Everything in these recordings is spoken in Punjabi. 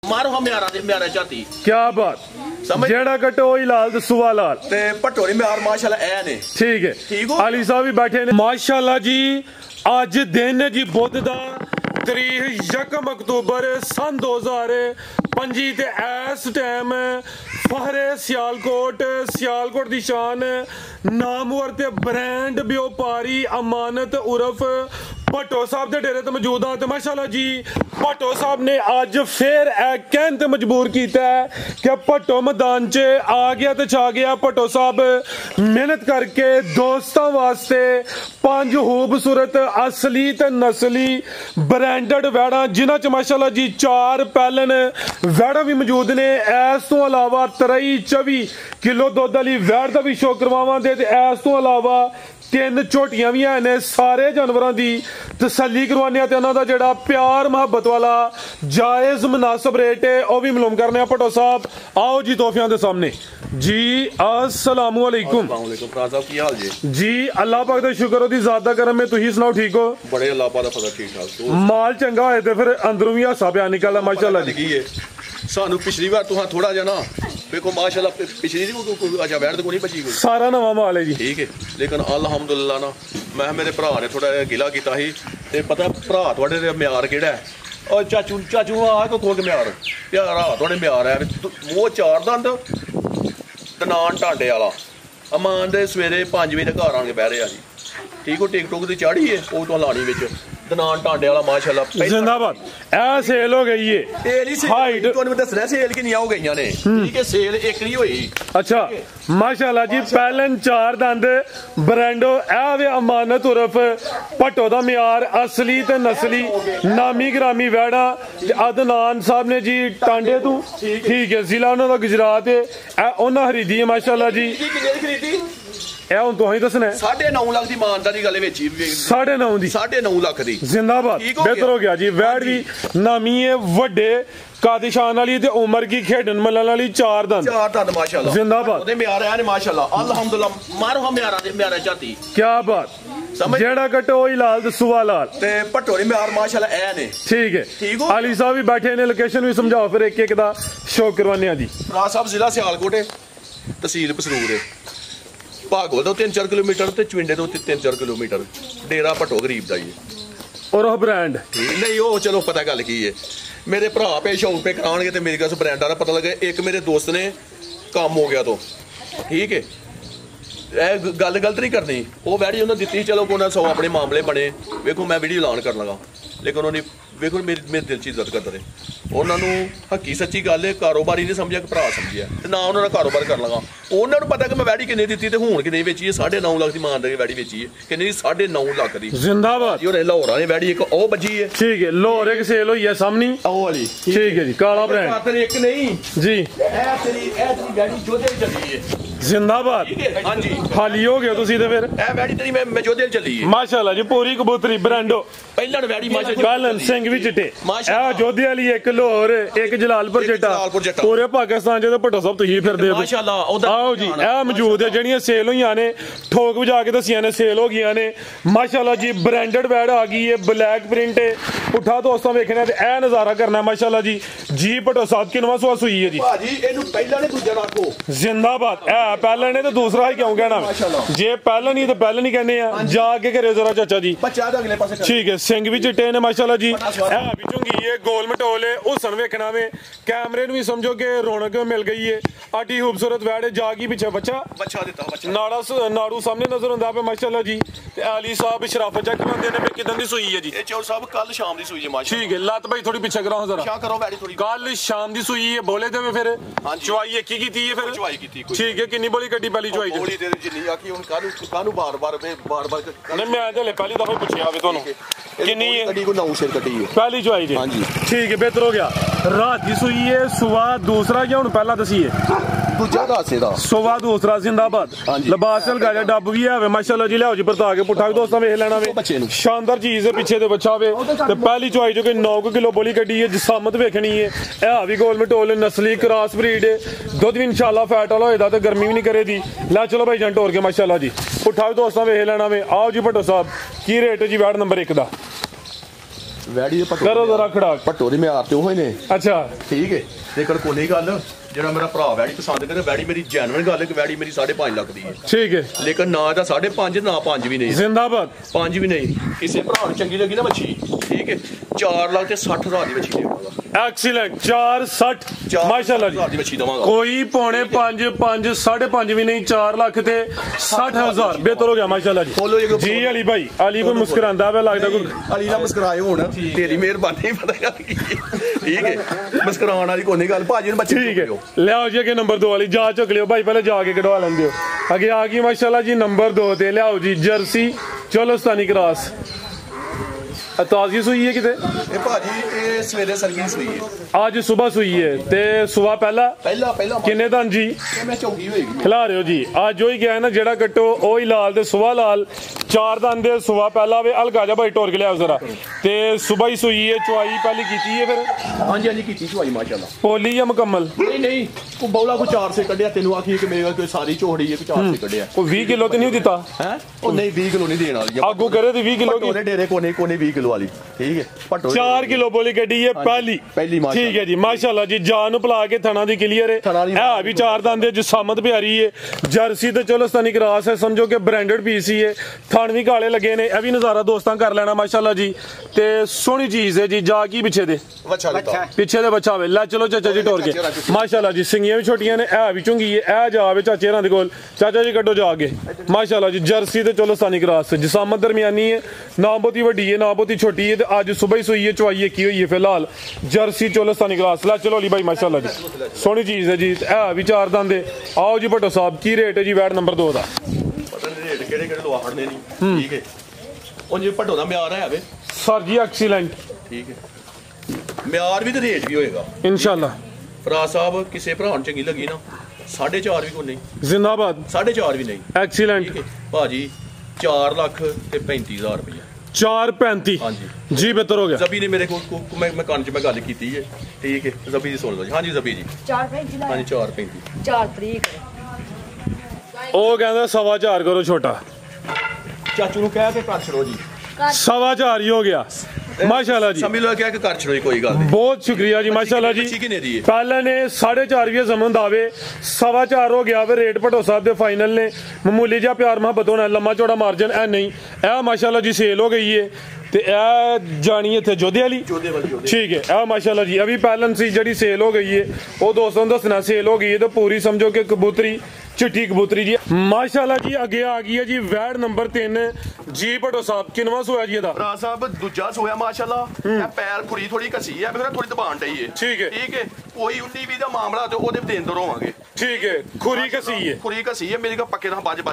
मारो हम म्यारा चाहती क्या बात जेड़ा कटो ही लाल ते सुवा लाल ते भटोरी म्यार माशाल्लाह ऐ ने ठीक है। ठीक हो अली साहब भी बैठे ने माशाल्लाह जी। अज दिन है जी बुध दा तारीख 1 अक्तूबर सन 2025 ते इस टाइम फहरे सियालकोट दी शान नामवर ते ब्रांड व्यापारी अमानत उर्फ भट्टो साहब के डेरे ते मौजूद हाँ। तो माशाल्लाह जी भट्टो साहब ने अज फिर कहन ते मजबूर किया है कि भट्टो मैदान च आ गया तो छा गया। भट्टो साहब मेहनत करके दोस्तों वास्ते 5 खूबसूरत असली ते नस्ली ब्रांडेड वैड़ा जिन्हां च माशाल्लाह जी 4 पैलन वैड़ा भी मौजूद ने। इस तो अलावा 23-24 किलो दुध वाली वैड़ का भी शो करवावांगे। इस तो अलावा 3 झोटियां भी हैं। सारे जानवरों की तसल्ली करवाने ते उन्हां दा जिहड़ा प्यार मुहब्बत वाला जायज मुनासिब रेट है वह भी मालूम करने। भट्टो साहब आओ जी तोहफियां दे सामने जी। अस्सलाम वालेकुम की हाल जी। अल्लाह पाक दा शुक्र ओदी ज़ात दा करम है। तुसीं सुनाओ ठीक हो? बड़े अल्लाह पाक दा फजल ठीक ठाक। माल चंगा होए ते फिर अंदरों भी हासा पिया निकलदा माशाल्लाह जी। सानू पिछली बार तुहां थोड़ा जा ना देखो माशाल्लाह पिछली दी अच्छा वैड़ तो कोई बची कोई सारा नवा माल है जी ठीक है। लेकिन अल्हम्दुलिल्लाह ना मैं मेरे भरा ने थोड़ा गिला किया ही ते पता भरा थोड़े दे म्यार केड़ा है और चाचू आ तो खोल के म्यार प्यारा थोड़े म्यार है मूंह 4 दंद दनान टांडे वाला अमान दे सवेरे 5 बजे घर आके बह रहे जी ठीक हो। टिकटॉक दी चाड़ी है वो तो लानी विच दनान टांडे वाला माशाल्लाह जिंदाबाद। ए सेल हो गई है हाइट तुहानू दसना सेल कितनियां हो गईयां ने ठीक है। सेल एक नहीं होई अच्छा माशाल्लाह जी। पैलन 4 दंद ब्रांडो ए वे अमानत उर्फ भट्टो दा म्यार असली ते नस्ली नामी ग्रामी वैड़ा अदनान साहब ने जी टांडे तू ठीक है। जिला उन्हां दा गुजरात है। ए उन्हां खरीदी है माशाल्लाह जी। खरीदी ਇਹ ਹੁਣ ਤੁਸੀਂ ਦੱਸਣਾ 9.5 ਲੱਖ ਦੀ ਮਾਨਤਾ ਦੀ ਗੱਲ ਵਿੱਚ 9.5 ਦੀ 9.5 ਲੱਖ ਦੀ जिंदाबाद बेहतर हो गया जी। वैड़ भी नामी है वड्डे कादिशान वाली ते उमर की खेडन मलन वाली 4 दंद माशाल्लाह जिंदाबाद। ओदे म्यार है ने माशाल्लाह अल्हम्दुलिल्लाह मारो हम म्यारा चाहती क्या बात जेड़ा कटो ही लाल ते सुवा लाल ते भटोरी म्यार माशाल्लाह ऐ ने ठीक है। अली साहब भी बैठे ने लोकेशन भी समझाओ फिर एक एक दा शो करवाने जी। राज साहब जिला सियालकोट है तहसील पसरूर है भागोल तो 3-4 किलोमीटर ते चविंडे तो 3-4 किलोमीटर डेरा भट्टो गरीब दा ही और ब्रांड नहीं वो चलो पता गल की है मेरे भरा पे शौक पे कराने ते मेरे को ब्रांडा का पता लगे। एक मेरे दोस्त ने काम हो गया तो ठीक है गल गलत नहीं करनी वो वैड़ी उन्हें दी चलो को 100 अपने मामले बने वेखो मैं वीडियो ऐलान कर लगा लेकिन उन्होंने वेखो मेरे दिल च इज्जत करते रहे उन्होंने हकी सच्ची गल है कारोबारी नहीं समझिया कि भरा समझिया ना उन्होंने कारोबार कर लगा। उन्होंने पता कि मैं वैड़ी किन्ने दी ते हुण किन्ने बेची है 9.5 लाख की मान दे वैड़ी बेची है किन्ने 9.5 लाख दी जिंदाबाद। जी लाहौर वाली वैड़ी एक ओ बजी है ठीक है। लाहौर एक सेल हुई है सामने ओ वाली ठीक है जी। काला ब्रांड एक नहीं जी ए तेरी वैड़ी जोधे चली है जिंदाबाद। हां जी खाली हो गया तुसी ते फिर ए वैड़ी तेरी मैं जोधे चली है माशाल्लाह जी। पूरी कबूतरी ब्रांडो पहला वैड़ी माशाल्लाह बैलन सिंह भी चिट्टे ए जोधे वाली एक लाहौर एक जलालपुर चिट्टा पूरे पाकिस्तान च भट्टो साहब तुसी फिरदे माशाल्लाह आओ जी। ए मौजूद है ਜਿਹੜੀਆਂ सेल हुई ने ठोक बजा के दसिया ने सेल हो गई ने माशाल्लाह जी। ब्रांडेड वैड़ आ गई है ब्लैक प्रिंट उठा दोस्तों वेखना ते ए नजारा करना माशाल्लाह जी। जी भट्टो साहब किनवा सुआ सुई है जी भाजी एनु पहला ने दूजा रखो जिंदाबाद। ए पहला ने तो दूसरा ही क्यों कहना जे पहला नहीं तो पहला नहीं कहने आ जाके करे जरा चाचा जी बच्चा दा अगले पासे ठीक है। सिंह भी चिट्टे ने माशाल्लाह जी। ए भी चुंगी है गोल मटोल है हुसन वेखना में कैमरे भी समझो कि रौनक मिल गई है। आटी खूबसूरत वैड़ जागी पीछे बच्चा नाड़ू सामने नजर आंदा पे माशाल्लाह जी। ते अली साहब शराफत चेक करांदे ने किदन दी सुई है जी। चौर साहब कल शाम दी सुई है माशाल्लाह ठीक है। लत भाई थोड़ी पीछे कराओ जरा क्या करो वैड़ी थोड़ी कल शाम दी सुई है बोले ते फिर चवाई एक ही कीती है फिर चवाई कीती ठीक है। कितनी बोली कड्डी पहली चवाई बोली तेरी जिन्नी आखी हुन कानू बार-बार नहीं मैं ते पहली दफा पूछया आवे ਤੁਹਾਨੂੰ कितनी है कड्डी को 9 शेर कड्डी है पहली चवाई जी हां जी ठीक है। बेहतर हो गया। रात दी सुई है सुवा दूसरा या हुन पहला दसीए दूजा दासे दा सुवा दूसरा जिंदाबाद। लिबास लगा डब भी है माशाल्लाह जी। लियाओ जी परता के पुठा दोस्तों वेख लेना वे शानदार चीज है पीछे ते बच्चा वे ते पहली चवाई जो कि 9 किलो बोली कड्डी है जिसामत वेखनी है ए भी गोल मटोल नस्ली क्रॉस ब्रीड है दुध भी इंशाल्लाह फैट वाला होएदा ते गर्मी भी नहीं करे दी। ला चलो भाई जान टोर के माशाल्लाह जी पुठा दोस्तों वेख लेना वे आओ जी भट्टो साहब की रेट है जी वैड़ नंबर 1 दा ਵੈੜੀ ਦੇ ਕਰੋ ਜ਼ਰਾ ਖੜਾਕ। ਭੱਟੋ ਦੇ ਮਿਆਰ ਤੇ ਉਹ ਹੀ ਨੇ। ਅੱਛਾ ਠੀਕ ਹੈ ਲੇਕਿਨ ਕੋਈ ਗੱਲ ਜਿਹੜਾ ਮੇਰਾ ਭਰਾ ਵੈੜੀ ਪਸੰਦ ਕਰੇ ਵੈੜੀ ਮੇਰੀ ਜੈਨੂਇਨ ਗੱਲ ਹੈ ਕਿ ਵੈੜੀ ਮੇਰੀ 5.5 ਲੱਖ ਦੀ ਹੈ। ਠੀਕ ਹੈ ਲੇਕਿਨ ਨਾ ਤਾਂ 5.5 ਨਾ 5 ਵੀ ਨਹੀਂ ਜ਼ਿੰਦਾਬਾਦ 5 ਵੀ ਨਹੀਂ ਕਿਸੇ ਭਰਾ ਨੂੰ ਚੰਗੀ ਲੱਗੀ ਨਾ ਮੱਛੀ ਠੀਕ ਹੈ 4 ਲੱਖ ਤੇ 60,000 ਦੀ ਮੱਛੀ ਦੇਵਾਂਗਾ। ਐਕਸੀਲੈਂਟ 460 ਮਾਸ਼ਾਅੱਲਾ ਜੀ ਦੀ ਮੱਛੀ ਦੇਵਾਂਗਾ ਕੋਈ ਪੌਣੇ 5 5.5 ਵੀ ਨਹੀਂ 4 ਲੱਖ ਤੇ 60,000 ਬਿਹਤਰ ਹੋ ਗਿਆ ਮਾਸ਼ਾਅੱਲਾ ਜੀ ਅਲੀ ਭਾਈ ਅਲੀ ਕੋਈ ਮੁਸਕਰਾਂਦਾ ਵੇ ਲੱਗਦਾ ਕੋਈ ਅਲੀ ਨਾ ਮੁਸਕਰਾਏ ਹੁਣ ਤੇਰੀ ਮਿਹਰਬਾਨੀ ਪਤਾ ਗੱਲ ਕੀ ਠੀਕ ਹੈ ਮੁਸਕਰਾਉਣ ਵਾਲੀ ਕੋਈ ਨਹੀਂ ਗੱਲ ਭਾਜੀ ਨੂੰ ਬੱਚੇ ਠੀਕ ਹੈ ਲਿਆਓ ਜੀ ਅੱਗੇ ਨੰਬਰ 2 ਵਾਲੀ ਜਾ ਚੁੱਕ ਲਿਓ ਭਾਈ ਪਹਿਲੇ ਜਾ ਕੇ ਕਢਵਾ ਲੈਂਦੇ ਹੋ ਅੱਗੇ ਆ ਗਈ ਮਾਸ਼ਾਅੱਲਾ ਜੀ ਨੰਬਰ 2 ਤੇ ਲਿਆਓ ਜੀ ਜਰਸੀ ਚੋਲਸਤਾਨੀ ਕ੍ਰਾਸ ਤਾਜ਼ੀ ਸੂਈ ਹੈ ਕਿਤੇ ਇਹ ਭਾਜੀ ਇਹ ਸਵੇਰੇ ਸਰਵਿਸ ਸੂਈ ਹੈ ਅੱਜ ਸਵੇਰ ਸੂਈ ਹੈ ਤੇ ਸਵੇਰ ਪਹਿਲਾ ਕਿੰਨੇ ਦੰਦ ਜੀ ਇਹ ਮੈਂ ਚੌਗੀ ਹੋਏਗੀ ਖਿਲਾ ਰਹੇ ਹੋ ਜੀ ਅੱਜ ਉਹੀ ਗਿਆ ਨਾ ਜਿਹੜਾ ਕੱਟੋ ਉਹੀ ਲਾਲ ਤੇ ਸਵੇਰ ਲਾਲ 4 ਦੰਦ ਦੇ ਸਵੇਰ ਪਹਿਲਾ ਵੇ ਹਲਕਾ ਜਾ ਭਾਈ ਟੋਰ ਕੇ ਲਿਆਓ ਜ਼ਰਾ ਤੇ ਸਵੇਰ ਹੀ ਸੂਈ ਹੈ ਚੁਆਈ ਪਹਿਲੀ ਕੀਤੀ ਹੈ ਫਿਰ ਹਾਂਜੀ ਕੀਤੀ ਚੁਆਈ ਮਾਸ਼ਾਅੱਲਾ ਪੋਲੀ ਜਾਂ ਮੁਕੰਮਲ ਨਹੀਂ ਕੋ ਬੌਲਾ ਕੋ 4 ਸੇ ਕੱਢਿਆ ਤੈਨੂੰ ਆਖੀ ਕਿ ਮੇਰੇ ਕੋਈ ਸਾਰੀ ਝੋੜੀ ਹੈ ਕੋ 4 ਸੇ ਕੱਢਿਆ ਉਹ 20 ਕਿਲੋ ਤੇ ਨਹੀਂ ਦਿੱਤਾ ਹੈ ਉਹ ਨਹੀਂ 20 ਕਿਲੋ ਨਹੀਂ ਦੇਣ ਵਾਲੀ ਆਗੂ ਕਰੇ ਤੇ 20 ਕਿਲੋ ਉਹਨੇ ਡੇਰੇ ਕੋਨੇ 20 ਕਿਲੋ ਵਾਲੀ ਠੀਕ ਹੈ ਭੱਟੋ 4 ਕਿਲੋ ਬੋਲੀ ਗੱਡੀ ਹੈ ਪਹਿਲੀ ਠੀਕ ਹੈ ਜੀ ਮਾਸ਼ਾਅੱਲਾ ਜੀ ਜਾਨ ਨੂੰ ਪਲਾ ਕੇ ਥਣਾ ਦੀ ਕਲੀਅਰ ਹੈ ਵੀ 4 ਦੰਦ ਦੇ ਜਸਾਮਤ ਪਿਆਰੀ ਹੈ ਜਰਸੀ ਤੇ ਚੋਲਸਤਾਨੀ ਕ੍ਰਾਸ ਹੈ ਸਮਝੋ ਕਿ ਬ੍ਰਾਂਡਡ ਪੀਸ ਹੀ ਹੈ ਥਣ ਵੀ ਕਾਲੇ ਲੱਗੇ ਨੇ ਇਹ ਵੀ ਨਜ਼ਾਰਾ ਦੋਸਤਾਂ ਕਰ ਲੈਣਾ ਮਾਸ਼ਾਅੱਲਾ ਜੀ ਤੇ ਸੋਹਣੀ ਚੀਜ਼ ਹੈ ਜੀ ਜਾ ਕੀ ਪਿੱਛੇ ਦੇ ਪਿੱਛੇ ਦੇ ਬੱਚਾ ਵੇ ਲੈ ਚਲੋ ਚਾਚਾ ਜੀ ਟੋਰ ਕੇ ਮਾਸ਼ਾਅੱਲਾ ਜੀ ਸਿੰਗੀਆਂ ਵੀ ਛੋਟੀਆਂ ਨੇ ਇਹ ਵੀ ਚੁੰਗੀ ਹੈ ਇਹ ਜਾਵੇ ਚਾਚੇ ਹਰਾਂ ਦੇ ਕੋਲ ਚਾਚਾ ਜੀ ਕੱਢੋ ਜਾ ਕੇ ਮਾਸ਼ਾਅੱਲਾ ਜੀ ਜਰਸੀ ਤੇ ਚੋਲਸਤਾਨੀ ਕ੍ਰਾਸ ਜਸਾਮਤ ਦਰਮਿਆਨੀ ਹੈ ਨਾ ਬਹੁਤੀ ਵੱਡੀ ਹੈ ਨਾ ਬਹੁਤੀ ਛੋਟੀ ਹੈ ਤੇ ਅੱਜ ਸੁਬਹ ਹੀ ਸੂਈ ਹੈ ਚੁਆਈ ਕੀ ਹੋਈ ਹੈ ਫਿਲਹਾਲ ਜਰਸੀ ਚੋਲਸਤਾਨੀ ਕ੍ਰਾਸ ਲੈ ਚਲੋ ਅਲੀ ਭਾਈ ਮਾਸ਼ਾਅੱਲਾ ਜੀ ਸੋਹਣੀ ਚੀਜ਼ ਹੈ ਜੀ ਇਹ ਵੀ 4 ਦੰਦ ਦੇ ਆਓ ਜੀ ਭੱਟੋ ਸਾਹਿਬ ਕੀ ਰੇਟ ਹੈ ਜੀ ਵੈਟ ਨੰਬਰ 2 ਦਾ ਪਤਾ ਨਹੀਂ ਰੇਟ ਕਿਹੜੇ ਲਵਾੜਨੇ ਨਹੀਂ ਠੀਕ ਹੈ ਉਹ ਜੇ ਭੱਟੋ ਦਾ ਮਿਆਰ ਹੈ ਵੇ ਸਰ ਜੀ ਐਕਸੀਲੈਂਟ ਠੀਕ ਹੈ ਮਿਆਰ ਵੀ ਤੇ ਰੇਟ ਵੀ ਹੋਏਗਾ ਇਨਸ਼ਾਅੱਲਾ ਫਰਾ ਸਾਹਿਬ ਕਿਸੇ ਭਰਾ ਨੂੰ ਚੰਗੀ ਲੱਗੀ ਨਾ 4.5 ਵੀ ਕੋਈ ਨਹੀਂ ਜ਼ਿੰਦਾਬਾਦ 4.5 ਵੀ ਨਹੀਂ ਐਕਸੀਲੈਂਟ ਭਾਜੀ 4 ਲੱਖ ਤੇ 35,000 ਰੁਪਏ 4.35 ਹਾਂਜੀ ਜੀ ਬਿਹਤਰ ਹੋ ਗਿਆ ਜ਼ਬੀ ਨੇ ਮੇਰੇ ਕੋਲ ਮੈਂ ਕੰਨ 'ਚ ਮੈਂ ਗੱਲ ਕੀਤੀ ਹੈ ਠੀਕ ਹੈ ਜ਼ਬੀ ਦੀ ਸੁਣ ਲਓ ਜੀ ਹਾਂਜੀ ਜ਼ਬੀ ਜੀ 4.35 ਹਾਂਜੀ 4.35 4 ਤਰੀਕ ਉਹ ਕਹਿੰਦਾ 4.25 ਕਰੋ ਛੋਟਾ ਚਾਚੂ ਨੂੰ ਕਹਿ ਕੇ ਕਰ ਛੜੋ ਜੀ 4.25 ਹੀ ਹੋ ਗਿਆ ਮਾਸ਼ਾਅੱਲਾ ਜੀ ਸਮਝ ਲਓ ਕਿ ਕਰ ਛੜੋ ਕੋਈ ਗੱਲ ਨਹੀਂ ਬਹੁਤ ਸ਼ੁਕਰੀਆ ਜੀ ਮਾਸ਼ਾਅੱਲਾ ਜੀ ਪਹਿਲਾਂ ਨੇ 4.5 ਵੀ ਜ਼ਮਨ ਦਾਵੇ 4.25 ਹੋ ਗਿਆ ਵੇ ਰੇਟ ਭੱਟੋ ਸਾਹਿਬ ਦੇ ਫਾਈਨਲ ਨੇ ਮਾਮੂਲੀ ਜਿਹਾ ਪਿਆਰ ਮੁਹੱਬਤ ਹੋਣਾ ਲੰਮਾ ਚੌੜਾ ਮਾਰਜਨ ਇਹ ਨਹੀਂ ਇਹ ਮਾਸ਼ਾਅੱਲਾ ਜੀ ਸੇਲ ਹੋ ਗਈ ਹੈ ਤੇ ਇਹ ਜਾਣੀ ਇੱਥੇ ਜੋਧੇ ਵਾਲੀ ਠੀਕ ਹੈ ਇਹ ਮਾਸ਼ਾਅੱਲਾ ਜੀ ਅਭੀ ਪਹਿਲਾਂ ਸੀ ਜਿਹੜੀ ਸੇਲ ਹੋ ਗਈ ਹੈ ਉਹ ਦੋਸਤਾਂ ਨੂੰ ਦੱਸਣਾ ਸੇਲ ਹੋ ਗਈ ਹੈ ਤੇ ਪੂਰੀ ਸਮਝੋ ਕਿ ਕਬੂਤਰੀ चिट्ठी कबूतरी जी माशाअल्लाह जी अगे आ गई है जी वैड नंबर 3 जी भट्टो साहब किनवा सोया जी ਇਹਦਾ ਭਰਾ ਸਾਹਿਬ ਦੂਜਾ ਸੋਇਆ ਮਾਸ਼ਾਅੱਲਾ ਇਹ ਪੈਰ ਖੁਰੀ ਥੋੜੀ ਕਸੀ ਹੈ ਮੇਰਾ ਥੋੜੀ ਦਬਾਨ ਡਈ ਹੈ ਠੀਕ ਹੈ ਕੋਈ 19 20 ਦਾ ਮਾਮਲਾ ਤੇ ਉਹਦੇ ਦੇਣ ਦੋ ਹੋਵਾਂਗੇ ਠੀਕ ਹੈ ਖੁਰੀ ਕਸੀ ਹੈ ਮੇਰੀ ਕਾ ਪੱਕੇ ਦਾ ਬੱਜ ਕੇ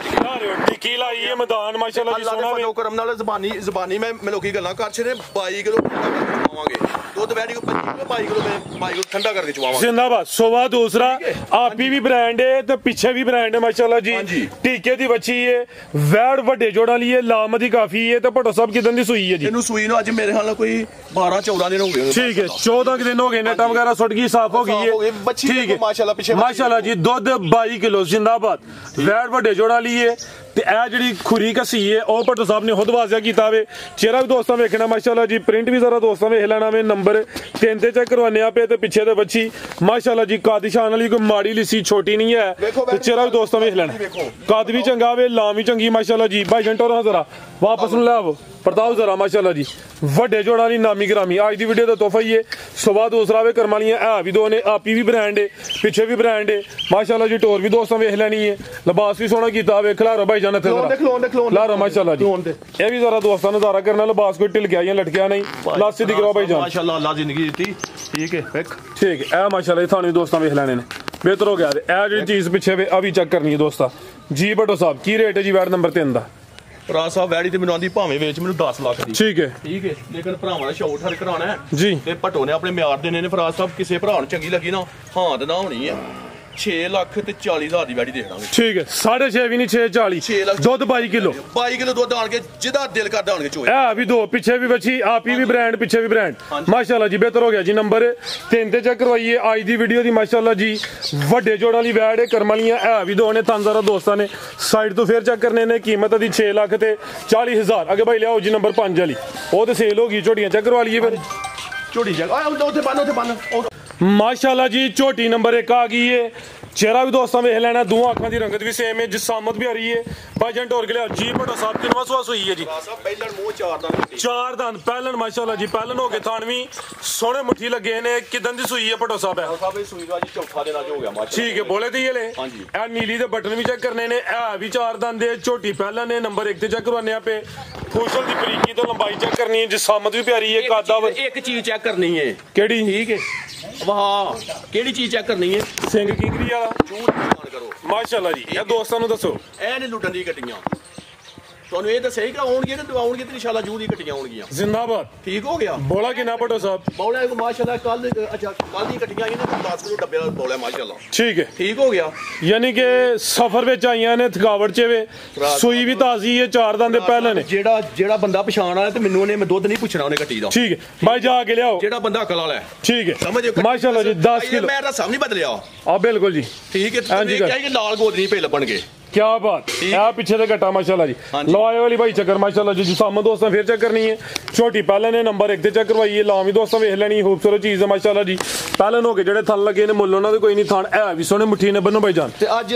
ਟਿੱਕੀ ਲਾਈ ਹੈ ਮੈਦਾਨ ਮਾਸ਼ਾਅੱਲਾ ਜੀ ਸੋਹਣਾ ਵੇ ਕਰਮ ਨਾਲ ਜ਼ਬਾਨੀ ਮੈਂ ਲੋਕੀ ਗੱਲਾਂ ਕਰ ਛੇ 22 ਕਿਲੋ ਚਵਾਵਾਂਗੇ ਦੁੱਧ ਵੈਡੀ ਕੋ 22 ਕਿਲੋ ਠੰਡਾ ਕਰਕੇ ਚਵਾਵਾਂਗੇ ਜ਼ਿੰਦਾਬਾਦ ਸੋਵਾ ਦੂਸਰਾ ਆਪੀ ਵੀ ਬ੍ਰਾਂਡ ਹੈ ਤੇ ਪਿੱਛੇ ਵੀ ब्रांड है माशाल्लाह जी टीके दी बच्ची है वैड ਵੱਡੇ ਜੋੜਾਂ ਲਈ ਲਾਮਦੀ ਕਾਫੀ ਹੈ ਤੇ ਭੱਟੋ ਸਾਹਿਬ ਕਿਦਾਂ ਦੀ ਸੂਈ ਹੈ ਜੀ ਇਹਨੂੰ ਸੂਈ ਨੂੰ ਅੱਜ ਮੇਰੇ ਹਾਲ ਨਾਲ ਕੋਈ 12 14 ਦਿਨ ਹੋ ਗਏ ਠੀਕ ਹੈ 14 ਦਿਨ ਹੋ ਗਏ ਨਟਾ ਵਗੈਰਾ ਸੁੱਟ ਗਈ ਸਾਫ਼ ਹੋ ਗਈ ਹੈ ਠੀਕ ਹੈ ਮਾਸ਼ਾਅੱਲਾ ਪਿੱਛੇ ਮਾਸ਼ਾਅੱਲਾ ਜੀ ਦੁੱਧ 22 ਕਿਲੋ ਜ਼ਿੰਦਾਬਾਦ ਵੈਡ ਵੱਡੇ ਜੋੜਾਂ ਲਈ ਹੈ ਤੇ ਇਹ ਜਿਹੜੀ ਖੁਰੀ ਕਸੀ ਹੈ ਉਹ ਭੱਟੋ ਸਾਹਿਬ ਨੇ ਖੁਦ ਵਾਜ਼ਿਆ ਕੀਤਾ ਵੇ ਚਿਹਰਾ ਵੀ ਦੋਸਤਾਂ ਵੇਖਣਾ ਮਾਸ਼ਾਅੱਲਾ ਜੀ ਪ੍ਰਿੰਟ ਵੀ ਜ਼ਰਾ ਦੋਸਤਾਂ ਵੇਖ ਲੈਣਾ ਵੇ ਨੰਬਰ 3 ਤੇ ਚੈੱਕ ਕਰਵਾਨੇ ਆਪੇ ਤੇ ਪਿੱਛੇ ਤੇ ਬੱਚੀ ਮਾਸ਼ਾਅੱਲਾ ਜੀ ਕਾਦਿਸ਼ਾਨ ਵਾਲੀ ਕੋਈ ਮਾੜੀ ਲਿੱਸੀ ਛੋਟੀ ਨਹੀਂ ਹੈ ਤੇ ਚਿਹਰਾ ਵੀ ਦੋਸਤਾਂ ਵੇਖ ਲੈਣਾ ਕੱਦ ਵੀ ਚੰਗਾ ਵੇ ਲਾਮ ਵੀ ਚੰਗੀ ਮਾਸ਼ਾਅੱਲਾ ਜੀ ਭਾਈ ਜੰਟੋ ਰਹਾ ਜ਼ਰਾ ਵਾਪਸ ਨੂੰ ਲੈ ਆਵੋ ਪਰਤਾਓ ਜ਼ਰਾ ਮਾਸ਼ਾਅੱਲਾ ਜੀ ਵੱਡੇ ਜੋੜਾਂ ਦੀ ਨਾਮੀ ਗ੍ਰਾਮੀ ਅੱਜ ਦੀ ਵੀਡੀਓ ਦਾ ਤੋਹਫਾ ਹੀ ਹੈ ਸਵਾ ਦੂਸਰਾ ਵੇ ਕਰਮਾਂ ਵਾਲੀਆਂ ਇਹ ਵੀ ਦੋ ਨੇ ਆਪੀ ਵੀ ਬ੍ਰਾਂਡ ਹੈ ਪਿੱਛੇ ਵੀ ਬ੍ਰਾਂਡ ਹੈ ਮਾਸ਼ਾਅੱਲਾ ਜੀ ਟੋਰ ਵੀ ਦੋਸਤਾਂ ਵੇਖ ਲੈਣੀ ਹੈ ਲਿਬਾਸ ਵੀ ਸੋਹਣਾ ਕੀਤਾ ਵੇ ਖਿਲਾਰੋ ਭਾਈ ਜਾਨ ਇੱਥੇ ਲਾਰੋ ਮਾਸ਼ਾਅੱਲਾ ਜੀ ਇਹ ਵੀ ਜ਼ਰਾ ਦੋਸਤਾਂ ਨਜ਼ਾਰਾ ਕਰਨਾ ਲਿਬਾਸ ਕੋਈ ਢਿਲ ਗਿਆ ਜਾਂ ਲਟਕਿਆ ਨਹੀਂ ਲਾਸੀ ਦੀ ਕਰੋ ਭਾਈ ਜਾਨ ਮਾਸ਼ਾਅੱਲਾ ਅੱਲਾ ਜ਼ਿੰਦਗੀ ਦਿੱਤੀ ਠੀਕ ਹੈ ਠੀਕ ਹੈ ਇਹ ਮਾਸ਼ਾਅੱਲਾ ਤੁਹਾਨੂੰ ਵੀ ਦੋਸਤਾਂ ਵੇਖ ਲੈਣੇ ਨੇ ਬਿਹਤਰ ਹੋ ਗਿਆ ਇਹ ਜਿਹੜੀ ਚੀਜ਼ ਪਿੱਛੇ ਵੇ ਆ ਵੀ ਚੈੱਕ ਕਰਨੀ ਹੈ ਦੋਸਤਾ ਜੀ ਭੱਟੋ ਸਾਹਿਬ ਕੀ ਰੇਟ ਹੈ ਜੀ ਵੈਡ ਨੰਬਰ 3 ਦਾ ਭਰਾ ਸਾਹਿਬ ਵੈੜੀ ਤੇ ਮੈਨੂੰ ਆਂਦੀ ਭਾਵੇਂ ਵੇਚ ਮੈਨੂੰ 10 ਲੱਖ ਦੀ ਠੀਕ ਹੈ ਲੇਕਿਨ ਭਰਾਵਾਂ ਦਾ ਸ਼ੌਟ ਹਰ ਕਰਾਣਾ ਹੈ ਜੀ ਤੇ ਭੱਟੋ ਨੇ ਆਪਣੇ ਮਿਆਰ ਦੇਣੇ ਨੇ ਫਰਾਜ਼ ਸਾਹਿਬ ਕਿਸੇ ਭਰਾ ਨੂੰ ਚੰਗੀ ਲੱਗੀ ਨਾ ਹਾਂ ਤੇ ਨਾ ਹੋਣੀ ਹੈ 6 ਲੱਖ ਤੇ 40 ਹਜ਼ਾਰ ਦੀ ਵੈੜੀ ਦੇ ਦਾਂਗੇ। ਠੀਕ ਹੈ 6.5 ਵੀ ਨਹੀਂ 6.40 6 ਲੱਖ ਦੁੱਧ 22 ਕਿਲੋ 22 ਕਿਲੋ ਦੁੱਧ ਆਣ ਕੇ ਜਿਹਦਾ ਦਿਲ ਕਰਦਾ ਆਣ ਕੇ ਚੋਏ। ਇਹ ਵੀ ਦੋ ਪਿੱਛੇ ਵੀ ਬੱਚੀ ਆਪ ਹੀ ਵੀ ਬ੍ਰਾਂਡ ਪਿੱਛੇ ਵੀ ਬ੍ਰਾਂਡ ਮਾਸ਼ਾਅੱਲਾ ਜੀ ਬਿਹਤਰ ਹੋ ਗਿਆ ਜੀ। ਨੰਬਰ 3 ਤੇ ਚੈੱਕ ਕਰਵਾਈਏ ਅੱਜ ਦੀ ਵੀਡੀਓ ਦੀ ਮਾਸ਼ਾਅੱਲਾ ਜੀ ਵੱਡੇ ਜੋੜਾਂ ਵਾਲੀ ਵੈੜ ਹੈ ਕਰਮ ਵਾਲੀਆਂ ਇਹ ਵੀ ਦੋ ਨੇ ਤਨਜ਼ਾਰਾ ਦੋਸਤਾਂ ਨੇ ਸਾਈਡ ਤੋਂ ਫੇਰ ਚੈੱਕ ਕਰਨੇ ਨੇ ਕੀਮਤ ਦੀ 6 ਲੱਖ ਤੇ 40 ਹਜ਼ਾਰ। ਅੱਗੇ ਭਾਈ ਲਿਆਓ ਜੀ ਨੰਬਰ 5 ਵਾਲੀ ਉਹ ਤੇ ਸੇਲ ਹੋ ਗਈ ਝੋਟੀਆਂ ਚੈੱਕ ਕਰਵਾ ਲਈਏ ਫਿਰ ਝੋਟੀ ਜਗ ਉੱਥੇ ਬੰਨ ਮਾਸ਼ਾਅੱਲਾ ਜੀ ਝੋਟੀ ਨੰਬਰ 1 ਆ ਗਈ ਏ। ਚਿਹਰਾ ਵੀ ਦੋਸਤਾਂ ਵੇਖ ਲੈਣਾ ਦੋਹਾਂ ਅੱਖਾਂ ਦੀ ਰੰਗਤ ਵੀ ਸੇਮ ਹੈ ਜਿਸਾਮਤ ਵੀ ਆ ਰਹੀ ਹੈ। ਭਾਈਜਾਨ ਢੋਰ ਕੇ ਲਿਆ ਜੀ ਭਟੋ ਸਾਹਿਬ ਕਿੰਨਵਾਂ ਸਵਾਸ ਹੋਈ ਹੈ ਜੀ ਪਹਿਲਣ ਮੂੰਹ ਚਾਰ ਦੰਦ ਪਹਿਲਣ ਮਾਸ਼ਾਅੱਲਾ ਜੀ ਪਹਿਲਣ ਹੋ ਕੇ ਥਾਣਵੀਂ ਸੋਹਣੇ ਮੁੱਠੀ ਲੱਗੇ ਨੇ ਕਿਦਾਂ ਦੀ ਸੂਈ ਹੈ ਭਟੋ ਸਾਹਿਬ ਹੈ ਸਾਹਿਬ ਸੂਈ ਦਾ ਜੀ ਚੌਥਾ ਦਿਨ ਅੱਜ ਹੋ ਗਿਆ ਮਾਸ਼ਾਅੱਲਾ। ਠੀਕ ਹੈ ਬੋਲੇ ਤੇ ਇਹ ਲੈ ਇਹ ਨੀਲੀ ਦੇ ਬਟਨ ਵੀ ਚੈੱਕ ਕਰਨੇ ਨੇ ਇਹ ਵੀ 4 ਦੰਦ ਦੇ ਝੋਟੀ ਪਹਿਲਣ ਨੇ ਨੰਬਰ 1 ਤੇ ਚੈੱਕ ਕਰਵਾਨੇ ਆਪੇ ਖੁਸ਼ਲ ਦੀ ਬਰੀਕੀ ਤੋਂ ਲੰਬਾਈ ਚੈੱਕ ਕਰਨੀ ਹੈ ਜਿਸਾਮਤ ਵੀ ਪਿਆਰੀ ਹੈ ਕਾਦਾ ਇੱਕ ਚੀਜ਼ ਚੈੱਕ ਕਰਨੀ ਹੈ ਕਿਹੜੀ ਠੀਕ ਹੈ ਵਾਹ ਕਿਹੜੀ ਚੀਜ਼ ਚੈੱਕ ਕਰਨੀ ਹੈ ਸਿੰਘ ਕਿੰਗਰੀ ਵਾਲਾ ਝੂਠ ਨਿਸ਼ਾਨ ਕਰੋ ਮਾਸ਼ਾਅੱਲਾ ਜੀ ਇਹ ਦੋਸਤਾਂ ਨੂੰ ਦੱਸੋ ਇਹ ਨੇ ਲੁੱਟਣ ਦੀ ਗੱਡੀਆਂ ਤੁਹਾਨੂੰ ਇਹ ਦੱਸਿਆ ਕਿ ਆਉਣਗੇ ਤੇ ਦਵਾਉਣਗੇ ਤੇ ਇਨਸ਼ਾਅੱਲਾ ਜੂ ਦੀ ਗੱਡੀਆਂ ਆਉਣਗੀਆਂ ਜ਼ਿੰਦਾਬਾਦ ਠੀਕ ਹੋ ਗਿਆ ਬੋਲਾ ਕਿੰਨਾ ਭਟੋ ਸਾਹਿਬ ਬੋਲਾ ਕੋ ਮਾਸ਼ਾਅੱਲਾ ਕੱਲ ਦੀ ਗੱਡੀਆਂ ਆਈਆਂ ਨੇ 10 ਕਿਲੋ ਡੱਬੇ ਦਾ ਬੋਲਾ ਮਾਸ਼ਾਅੱਲਾ ਠੀਕ ਹੈ ਠੀਕ ਹੋ ਗਿਆ ਯਾਨੀ ਕਿ ਸਫ਼ਰ ਵਿੱਚ ਆਈਆਂ ਨੇ ਥਕਾਵਟ ਚ ਵੇ ਸੂਈ ਵੀ ਤਾਜ਼ੀ ਹੈ 4 ਦੰਦ ਦੇ ਪਹਿਲਾਂ ਨੇ ਜਿਹੜਾ ਬੰਦਾ ਪਛਾਣ ਆਇਆ ਤੇ ਮੈਨੂੰ ਉਹਨੇ ਮੈਂ ਦੁੱਧ ਨਹੀਂ ਪੁੱਛਣਾ ਉਹਨੇ ਗੱਟੀ ਦਾ ਠੀਕ ਹੈ ਭਾਈ ਜਾ ਕੇ ਲਿਆਓ ਜਿਹੜਾ ਬੰਦਾ ਅਕਲ ਵਾਲਾ ਹੈ ਠੀਕ ਹੈ ਸਮਝੋ ਮਾਸ਼ਾਅੱਲਾ ਜੀ 10 ਕਿਲੋ ਮੈਂ ਰਸਮ ਨਹੀਂ ਬਦਲਿਆ ਆ ਬਿਲਕੁਲ ਜੀ ਠੀਕ ਹੈ ਤੁਸੀਂ ਕਿਹਾ ਕਿ ਲਾਲ ਗੋਦਰੀ ਪੇ ਲੱਭਣਗੇ क्या बात है पीछे से घटा माशाल्लाह जी लो आए वाली भाई चक्कर माशाल्लाह जी जिसामत दोस्तों फिर चेक करनी है छोटी पहले ने नंबर 1 ते चेक करवाइए लाम भी दोस्तों वेख लेनी खूबसूरत चीज है माशाल्लाह जी पहले हो के जेडे थन लगे ने मुੱਲ ਉਹਨਾਂ ਦੇ ਕੋਈ ਨਹੀਂ ਥਣ ਐ ਵੀ ਸੋਹਣੇ ਮੁੱਠੀ ਨੇ ਬੰਨੋ ਭਾਈ ਜਾਨ ਤੇ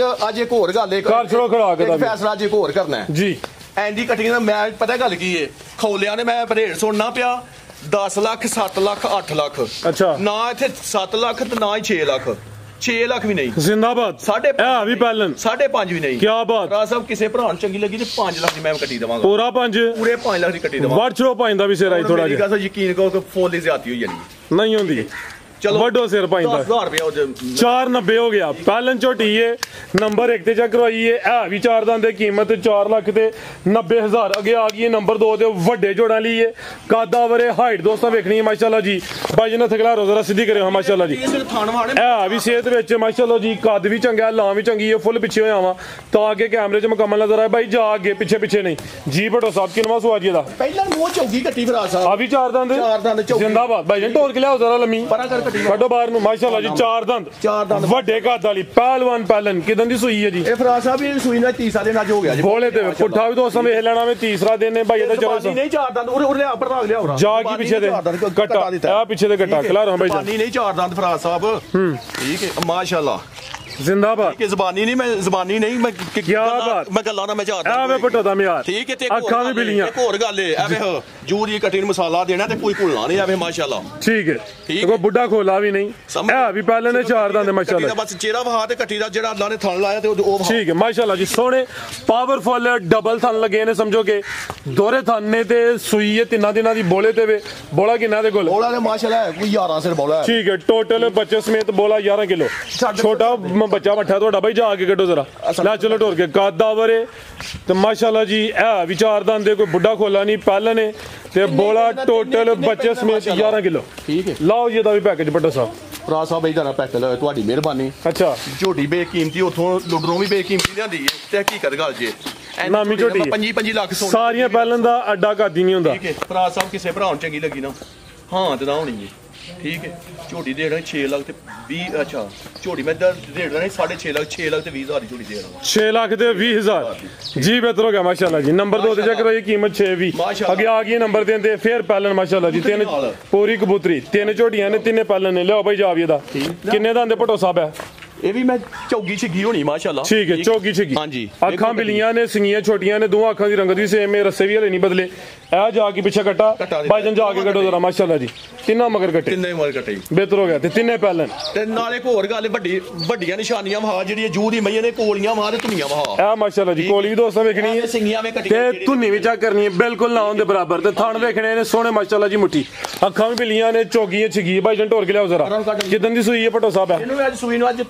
ਅੱਜ ਇੱਕ ਹੋਰ ਗੱਲ ਕਰ ਛੜੋ ਖੜਾ ਕੇ ਦਾ ਫੈਸਲਾ ਅੱਜ ਇੱਕ ਹੋਰ ਕਰਨਾ ਹੈ ਜੀ ਐਂਡੀ ਕਟਿੰਗ ਦਾ ਮੈਂ ਪਤਾ ਗੱਲ ਕੀ ਹੈ ਖੌਲਿਆਂ ਨੇ ਮੈਂ ਰੇਟ ਸੁਣਨਾ ਪਿਆ 10 ਲੱਖ 7 ਲੱਖ 8 ਲੱਖ ਅੱਛਾ ਨਾ ਇੱਥੇ 7 ਲੱਖ ਤੇ ਨਾ ਹੀ 6 ਲੱਖ 6 ਲੱਖ ਵੀ ਨਹੀਂ ਜ਼ਿੰਦਾਬਾਦ ਵੀ ਪਹਿਲਨ 5.5 ਵੀ ਨਹੀਂ ਕੀ ਬਾਤ ਰਾਜ ਸਾਹਿਬ ਕਿਸੇ ਭਰਾ ਨੂੰ ਚੰਗੀ ਲੱਗੀ ਤੇ 5 ਲੱਖ ਦੀ ਮੈਂ ਕੱਟੀ ਦੇਵਾਂਗਾ ਪੂਰਾ 5 ਪੂਰੇ 5 ਲੱਖ ਦੀ ਕੱਟੀ ਦੇਵਾਂਗਾ ਵੜ ਛੜੋ 5 ਦਾ ਵੀ ਸਿਰ ਆਈ ਥੋੜਾ ਜਿਹਾ ਯਕੀਨ ਕਰੋ ਕਿ ਫੁੱਲ ਦੀ ਜ਼ਿਆਦਤੀ ਹੋਈ ਜਾਣੀ ਨਹੀਂ ਹੁੰਦੀ ਚਲੋ ਵੱਡੋ ਸਿਰ ਪਾਈਂਦਾ 10000 ਰੁਪਏ 490 ਹੋ ਗਿਆ ਪਹਿਲਨ ਝੋਟੀ ਏ ਨੰਬਰ 1 ਤੇ ਚੈੱਕ ਕਰਵਾਈਏ ਇਹ ਵੀ 4 ਦੰਦ ਦੀ ਕੀਮਤ 4 ਲੱਖ ਤੇ 90000 ਅੱਗੇ ਆ ਗਈ ਨੰਬਰ 2 ਤੇ ਵੱਡੇ ਜੋੜਾਂ ਲਈ ਏ ਕਾਦਾ ਵਰੇ ਹਾਈਟ ਦੋਸਤਾਂ ਵੇਖਣੀ ਹੈ ਮਾਸ਼ਾਅੱਲਾ ਜੀ ਬਾਈ ਜਨਾ ਥਗਲਾ ਰੋਜ਼ਰਾ ਸਿੱਧੀ ਕਰਿਓ ਮਾਸ਼ਾਅੱਲਾ ਜੀ ਇਹ ਵੀ ਸਿਹਤ ਵਿੱਚ ਮਾਸ਼ਾਅੱਲਾ ਜੀ ਕੱਦ ਵੀ ਚੰਗਾ ਲਾਂ ਵੀ ਚੰਗੀ ਹੈ ਫੁੱਲ ਪਿੱਛੇ ਹੋਇਆ ਵਾ ਤਾਂ ਅੱਗੇ ਕੈਮਰੇ 'ਚ ਮੁਕੰਮਲ ਨਜ਼ਰ ਆਏ ਬਾਈ ਜਾ ਅੱਗੇ ਪਿੱਛੇ ਨਹੀਂ ਜੀ ਭਟੋ ਸਾਹਿਬ ਕਿਨਵਾ ਸਵਾਜੀ ਦਾ ਪਹਿਲਾਂ ਮੂੰਹ ਚੌਗੀ ਕੱਟੀ ਫਰਾ ਸਾਹਿਬ ਆ ਵੀ 4 ਦੰਦ ਜ਼ਿੰਦਾਬਾਦ ਬਾਈ ਜਨ ਢੋਲ ਕੇ ਲਿਆਓ ਜ਼ਰਾ ਲੰਮੀ ਕੱਢੋ ਬਾਹਰ ਨੂੰ ਮਾਸ਼ਾਅੱਲਾ ਜੀ 4 ਦੰਦ ਵੱਡੇ ਕੱਦ ਵਾਲੀ ਪਹਿਲਵਾਨ ਪਹਿਲਨ ਕਿਦਾਂ ਦੀ ਸੂਈ ਹੈ ਜੀ ਇਹ ਫਰਾ ਸਾਹਿਬ ਇਹ ਸੂਈ ਨਾਲ ਤੀਸਰਾ ਦਿਨ ਅੱਜ ਹੋ ਗਿਆ ਜੀ ਬੋਲੇ ਤੇ ਪੁੱਠਾ ਵੀ ਦੋਸਤਾਂ ਵੇਖ ਲੈਣਾ ਵੇ ਤੀਸਰਾ ਦਿਨ ਨੇ ਭਾਈ ਇਹਦਾ ਚਲੋ ਨਹੀਂ 4 ਦੰਦ ਉਰੇ ਲਿਆ ਪਰ ਲਿਆ ਜਾ ਕੀ ਪਿੱਛੇ ਦੇ ਕੱਟਾ ਆ ਪਿੱਛੇ ਦੇ ਕੱਟਾ ਖਿਲਾ ਰਹਾ ਭਾਈ ਜ਼ਬਾਨੀ ਨਹੀਂ 4 ਦੰਦ ਫਰਾ ਸਾਹਿਬ ਠੀਕ ਹੈ ਮਾਸ਼ਾਅੱਲਾ ਜ਼ਿੰਦਾਬਾਦ ਕਿ ਜ਼ਬਾਨੀ ਨਹੀਂ ਮੈਂ ਕੀ ਬਾਤ ਮੈਂ ਗੱਲਾਂ ਨਾ ਮੈਂ ਝਾੜਦਾ ਆ ਵੇ ਪਟੋ ਦਾ ਮਿਆਰ ਠੀਕ ਹੈ ਤੇ ਅੱਖਾਂ ਵੀ ਬਿਲੀਆਂ ਇੱਕ ਹੋਰ ਗੱਲ ਏ ਐਵੇਂ ਜੂਰੀ ਕਟੀ ਨੂੰ ਮਸਾਲਾ ਦੇਣਾ ਤੇ ਕੋਈ ਭੁੱਲਣਾ ਨਹੀਂ ਐਵੇਂ ਮਾਸ਼ਾਅੱਲਾ ਠੀਕ ਹੈ ਕੋਈ ਬੁੱਢਾ ਖੋਲਾ ਵੀ ਨਹੀਂ ਇਹ ਵੀ ਪਹਿਲੇ ਨੇ 4 ਦੰਦ ਮਾਸ਼ਾਅੱਲਾ ਬਸ ਚਿਹਰਾ ਵਹਾ ਤੇ ਕੱਟੀ ਦਾ ਜਿਹੜਾ ਅੱਲਾ ਨੇ ਥਣ ਲਾਇਆ ਤੇ ਉਹ ਠੀਕ ਹੈ ਮਾਸ਼ਾਅੱਲਾ ਜੀ ਸੋਹਣੇ ਪਾਵਰਫੁੱਲ ਡਬਲ ਥਣ ਲੱਗੇ ਨੇ ਸਮਝੋ ਕਿ ਦੋਰੇ ਥਣ ਨੇ ਤੇ ਸੂਈ ਹੈ 3 ਦਿਨਾਂ ਦੀ ਬੋਲੇ ਤੇ ਵੇ ਬੋਲਾ ਕਿੰਨਾ ਦੇ ਕੋਲ ਬੋਲਾ ਤੇ ਮਾਸ਼ਾਅੱਲਾ ਕੋਈ 11 ਸਿਰ ਬੋਲਾ ਠੀਕ ਹੈ ਟੋਟਲ ਬੱਚੇ ਸਮੇਤ ਬੋਲਾ 11 ਕਿਲੋ ਛੋਟਾ ਬੱਚਾ ਮੱਠਾ ਤੁਹਾਡਾ ਭਾਈ ਜਾ ਕੇ ਕੱਢੋ ਜ਼ਰਾ ਲੈ ਚਲੋ ਢੋਰ ਕੇ ਕਾਦਾ ਵਰੇ ਤੇ ਮਾਸ਼ਾਅੱਲਾ ਜੀ ਇਹ ਵੀ 4 ਦੰਦ ਦੇ ਕੋਈ ਬੁੱਢਾ ਖੋਲਾ ਨਹੀਂ ਪਹਿਲਾਂ ਨੇ ਤੇ ਬੋਲਾ ਟੋਟਲ ਬੱਚੇ ਸਮੇਤ 11 ਕਿਲੋ ਠੀਕ ਹੈ ਲਾਓ ਜੀ ਇਹਦਾ ਵੀ ਪੈਕੇਜ ਪੱਟੋ ਸਾਹਿਬ ਭਰਾ ਸਾਹਿਬ ਇਹਦਾ ਨਾ ਪੈਕ ਲਓ ਤੁਹਾਡੀ ਮਿਹਰਬਾਨੀ ਅੱਛਾ ਝੋਟੀ ਬੇਕੀਮਤੀ ਉਥੋਂ ਲੁੱਡਰੋਂ ਵੀ ਬੇਕੀਮਤੀ ਲਿਆਂਦੀ ਹੈ ਤੇ ਹਕੀਕਤ ਗੱਲ ਜੇ ਨਾਮੀ ਝੋਟੀ 5 ਲੱਖ ਸਾਰੀਆਂ ਪਹਿਲਾਂ ਦਾ ਅੱਡਾ ਕਾਦੀ ਨਹੀਂ ਹੁੰਦਾ ਠੀਕ ਹੈ ਭਰਾ ਸਾਹਿਬ ਕਿਸੇ ਭਰਾ ਨੂੰ ਚੰਗੀ ਲੱਗੀ ਨਾ ਹਾਂ ਤੇ ਨਾ ਹੋਣੀ ਹੈ ਠੀਕ ਹੈ ਝੋਟੀ ਦੇ ਦੇਣਾ 6 ਲੱਖ ਤੇ 20 ਅੱਛਾ ਝੋਟੀ ਮੈਂ ਦੇ ਦੇਣਾ 6.5 ਲੱਖ 6 ਲੱਖ ਤੇ 20,000 ਦੀ ਝੋਟੀ ਦੇ ਦੇਣਾ 6 ਲੱਖ ਤੇ 20,000 ਜੀ ਬਿਹਤਰ ਹੋ ਗਿਆ ਮਾਸ਼ਾਅੱਲਾ ਜੀ ਨੰਬਰ 2 ਤੇ ਚੈੱਕ ਕਰੋ ਕੀਮਤ 6 ਵੀ ਅੱਗੇ ਆ ਗਈ ਨੰਬਰ 3 ਤੇ ਫੇਰ ਪਹਿਲਨ ਮਾਸ਼ਾਅੱਲਾ ਜੀ 3 ਪੂਰੀ ਕਬੂਤਰੀ 3 ਝੋਟੀਆਂ ਨੇ 3 ਪਹਿਲਨ ਨੇ ਲਿਓ ਭਾਈ ਜਾਵੀਏ ਦਾ ਕਿੰਨੇ ਦਾ ਦੇ ਭਟੋ ਸਾਹਿਬ ਹੈ ਇਹ ਵੀ ਮੈਂ ਚੌਗੀ ਛਿੱਗੀ ਹੋਣੀ ਮਾਸ਼ਾਅੱਲਾ ਠੀਕ ਹੈ ਚੌਗੀ ਛਿੱਗੀ ਹਾਂਜੀ ਅੱਖਾਂ ਬਿਲੀਆਂ ਨੇ ਸਿੰਗੀਆਂ ਛੋਟੀਆਂ ਨੇ ਦੋਹਾਂ ਅੱਖਾਂ ਦੀ ਰੰਗਤ ਵੀ ਸੇਮ ਹੈ ਰੱਸੇ ਵੀ ਹਲੇ ਨਹੀਂ ਬਦਲੇ ਇਹ ਜਾ ਕੇ ਪਿੱਛੇ ਕੱਟਾ ਭਾਈਜਨ ਜਾ ਕੇ ਕੱਢੋ ਜ਼ਰਾ ਮਾਸ਼ਾਅੱਲਾ ਜੀ ਤਿੰਨਾਂ ਮਗਰ ਕੱਟੇ ਤਿੰਨੇ ਮਗਰ ਕੱਟੇ ਬਿਹਤਰ ਹੋ ਗਿਆ ਤੇ ਤਿੰਨੇ ਪਹਿਲਨ ਤੇ ਨਾਲ ਇੱਕ ਹੋਰ ਗੱਲ ਵੱਡੀਆਂ ਨਿਸ਼ਾਨੀਆਂ ਵਹਾ ਜਿਹੜੀਆਂ ਜੂ ਦੀ ਮਈਆਂ ਨੇ ਕੋਲੀਆਂ ਵਹਾ ਤੇ ਧੁਨੀਆਂ ਵਹਾ ਇਹ ਮਾਸ਼ਾਅੱਲਾ ਜੀ ਕੋਲੀ ਵੀ ਦੋਸਤਾਂ ਵੇਖਣੀ ਹੈ ਸਿੰਗੀਆਂ ਵੇ ਕੱਟੀਆਂ ਤੇ ਧੁਨੀ ਵੀ ਚੈੱਕ ਕਰਨੀ ਹੈ ਬਿਲਕੁਲ ਨਾ ਉਹਦੇ ਬਰਾਬਰ ਤੇ ਥਣ ਵੇਖਣੇ ਨੇ ਸੋਹਣੇ ਮਾਸ਼ਾਅੱਲਾ ਜੀ ਮੁੱਠੀ ਅੱਖਾਂ ਵੀ ਬਿਲੀਆਂ ਨੇ ਚੌਗੀਆਂ ਛਿੱਗੀ ਭਾਈਜਨ ਢੋਰ ਕੇ ਲਿਆਓ ਜ਼ਰਾ ਕਿਦਾਂ ਦੀ ਸੂਈ ਹੈ ਭਟੋ ਸਾਹਿਬ ਹੈ ਇਹਨੂੰ ਅੱਜ ਸੂਈ ਨੂੰ ਅੱਜ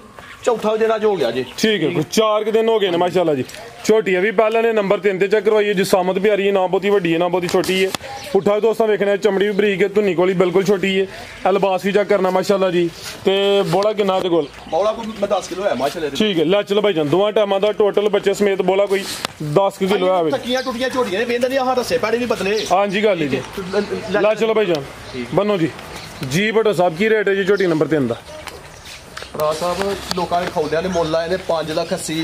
ਚੌਥਾ ਦਿਨ ਅੱਜ ਹੋ ਗਿਆ ਜੀ ਠੀਕ ਹੈ 4 ਦਿਨ ਹੋ ਗਏ ਨੇ ਮਾਸ਼ਾਅੱਲਾ ਜੀ ਛੋਟੀ ਹੈ ਵੀ ਪਹਿਲਾਂ ਨੇ ਨੰਬਰ 3 ਤੇ ਚੈੱਕ ਕਰਵਾਈਏ ਜਿਸਾਮਤ ਪਿਆਰੀ ਹੈ ਨਾ ਬਹੁਤੀ ਵੱਡੀ ਹੈ ਨਾ ਬਹੁਤੀ ਛੋਟੀ ਹੈ ਪੁੱਠਾ ਵੀ ਦੋਸਤਾਂ ਵੇਖਣਾ, ਚਮੜੀ ਵੀ ਬਰੀਕ ਹੈ, ਧੁੰਨੀ ਕੋਲੀ ਬਿਲਕੁਲ ਛੋਟੀ ਹੈ, ਅਲਬਾਸ ਵੀ ਚੈੱਕ ਕਰਨਾ ਮਾਸ਼ਾਅੱਲਾ ਜੀ। ਤੇ ਬੋਲਾ ਕਿੰਨਾ ਤੇ ਕੋਲ? ਬੋਲਾ ਕੋਈ 10 ਕਿਲੋ ਹੈ ਮਾਸ਼ਾਅੱਲਾ। ਠੀਕ ਹੈ, ਲੈ ਚਲੋ ਭਾਈ ਜਾਨ, ਦੋਵਾਂ ਟਾਈਮਾਂ ਦਾ ਟੋਟਲ ਬੱਚੇ ਸਮੇਤ ਬੋਲਾ ਕੋਈ 10 ਕਿਲੋ ਆਵੇ। ਟੱਕੀਆਂ ਟੁੱਟੀਆਂ ਝੋਟੀਆਂ ਨੇ ਵੇਂਦੇ ਨਹੀਂ, ਆਹ ਰੱਸੇ ਪੈੜੇ ਵੀ ਬਦਲੇ। ਹਾਂਜੀ ਗੱਲ ਜੀ, ਲੈ ਚਲੋ ਭਾਈ ਜਾਨ ਬੰਨੋ ਜੀ। ਜੀ ਭੱਟੋ ਸਾਹਿਬ ਕੀ ਰੇਟ ਹੈ ਜੀ ਝੋਟੀ ਨੰਬਰ 3 ਦਾ? ਭਰਾ ਸਾਹਿਬ ਲੋਕਾਂ ਨੇ ਖੌਲਿਆਂ ਨੇ ਮੁੱਲ ਆਏ ਨੇ 5 ਲੱਖ 80,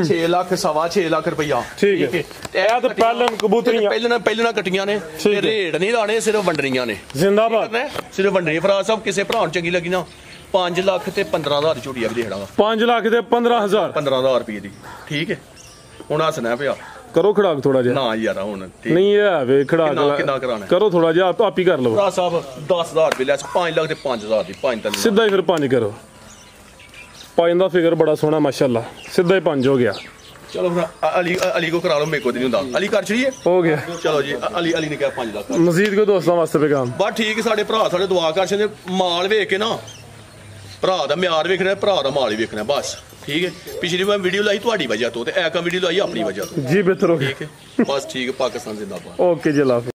6 ਲੱਖ, 6.5 ਲੱਖ ਰੁਪਈਆ। ਠੀਕ ਹੈ, ਇਹ ਤਾਂ ਪਹਿਲਨ ਕਬੂਤਰੀਆਂ ਪਹਿਲਾਂ ਕੱਟੀਆਂ ਨੇ, ਤੇ ਰੇਟ ਨਹੀਂ ਲਾਣੇ, ਸਿਰਫ ਵੰਡਣੀਆਂ ਨੇ। ਜ਼ਿੰਦਾਬਾਦ, ਸਿਰਫ ਵੰਡਣੀ। ਭਰਾ ਸਾਹਿਬ ਕਿਸੇ ਭਰਾ ਨੂੰ ਚੰਗੀ ਲੱਗੀ ਨਾ 5 ਲੱਖ ਤੇ 15,000 ਦੀ ਝੋਟੀ ਆ ਵੀ ਦੇਣਾ। 5 ਲੱਖ ਤੇ 15,000 15,000 ਰੁਪਏ ਦੀ। ਠੀਕ ਹੈ, ਹੁਣ ਹੱਸਣਾ ਪਿਆ ਕਰੋ ਖੜਾਕ ਥੋੜਾ ਜਿਹਾ। ਨਾ ਯਾਰ ਹੁਣ ਨਹੀਂ ਇਹ ਵੇ ਖੜਾਕ ਕਿੰਨਾ ਕਰਾਣਾ ਕਰੋ ਥੋੜਾ ਜਿਹਾ, ਆਪ ਹੀ ਕਰ ਲਓ। ਭਰਾ ਸਾਹਿਬ 10,000 ਰੁਪਏ ਲੈ 5 ਲੱਖ ਤੇ 5,000 ਦੀ 5 ਸਿੱਧਾ ਹੀ ਫਿਰ 5 ਕਰੋ। 5 ਦਾ ਫਿਗਰ ਬੜਾ ਸੋਹਣਾ ਮਾਸ਼ਾਅੱਲਾ, ਸਿੱਧਾ ਹੀ 5 ਹੋ ਗਿਆ। ਚਲੋ ਫਿਰ ਅਲੀ ਕੋ ਕਰਾ ਲਓ, ਮੇਰੇ ਕੋ ਨਹੀਂ ਹੁੰਦਾ। ਅਲੀ ਕਰ ਚਲੀਏ, ਹੋ ਗਿਆ। ਚਲੋ ਜੀ, ਅਲੀ ਨੇ ਕਿਹਾ 5 ਲੱਖ। ਮਜ਼ੀਦ ਕੋ ਦੋਸਤਾਂ ਵਾਸਤੇ ਪੈਗਾਮ? ਬਸ ਠੀਕ, ਸਾਡੇ ਭਰਾ ਸਾਡੇ ਦੁਆ ਕਰ ਛੱਡੇ, ਮਾਲ ਵੇਖ ਕੇ ਨਾ ਭਰਾ ਦਾ ਮਿਆਰ ਵੇਖਣਾ, ਭਰਾ ਦਾ ਮਾਲ ਹੀ ਵੇਖਣਾ ਬਸ। ਠੀਕ ਹੈ, ਪਿਛਲੀ ਵਾਰ ਵੀਡੀਓ ਲਾਈ ਤੁਹਾਡੀ ਵਜ੍ਹਾ ਤੋਂ, ਤੇ ਐਕਾ ਵੀਡੀਓ ਲਾਈ ਆਪਣੀ ਵਜ੍ਹਾ ਤੋਂ। ਜੀ ਬਿਹਤਰ ਹੋ ਗਿਆ। ਠੀਕ ਹੈ, ਬਸ ਠੀਕ ਹੈ, ਪਾਕਿਸਤਾਨ ਜ਼ਿੰਦਾਬਾਦ। ਓਕੇ ਜੀ, ਅੱਲਾ ਹਾਫਿਜ਼।